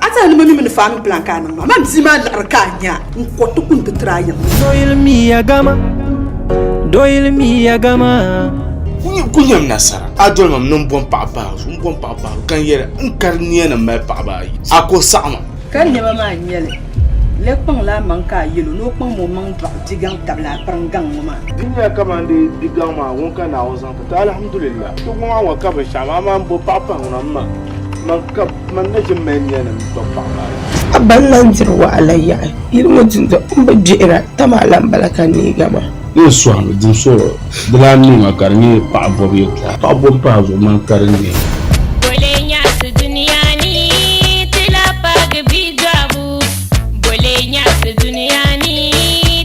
asa ni mami min fami plan kan ma mam zima larkanya ko to kun traya doil mi agama kunyam nasara adol mam non bon papa kan yere inkarniye na mai papa ako sama kan yaba ma nyele le pang la man ka yelo no pang mo man ba digang tabla prangang mo ma dinya kamande digang ma won kana wazan ta alhamdulillah to ma wa ka ba shama ma bo papa na ma man ka man na jimen yana to papa aballan jirwa alayya ilmu jinda umba jira tamalan balakan ni gaba ni swami din so dilani ma karni pa bobi pa bom pa zo man karni bolenya su duniya ni tila pag bijabu bolenya su duniya ni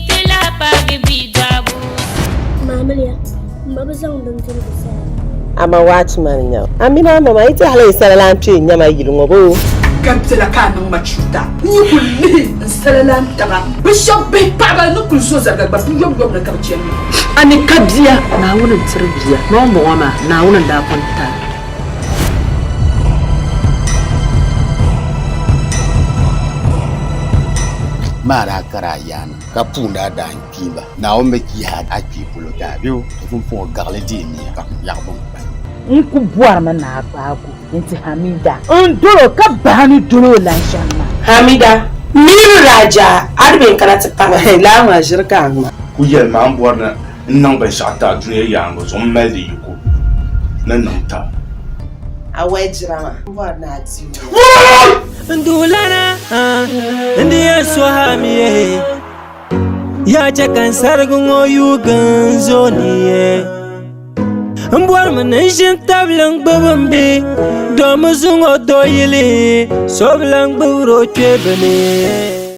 tila pag bijabu mamaliya mabazan dan tun bisa ama wati man nya amina mama ita halai salalan pe nya ma yilungo bo gabtela kanang machuta ni kulli salalan taba bishop be paba no kulso zaga ba yom na kabciya ani kadiya na wurin tarbiya no mo ma na wurin da kwanta mara karayana kapunda dan kimba na ombe ki ha ati pulo ta biu to fo garle dini ka yarbon nku buar mana abagu inti Hamida ndoro ka bani duro lanshama Hamida miru raja arbin karatu pa la ma shirka ma ku yel ma borna nan ban shata duniya yango zo mali yuko nan ta awai jirama buar na ti ndulana ndiye swahamiye ya chakan sargun oyugan zoniye Mbuar manishin tablang babambi Domuzungo doyili Soblang buro chebele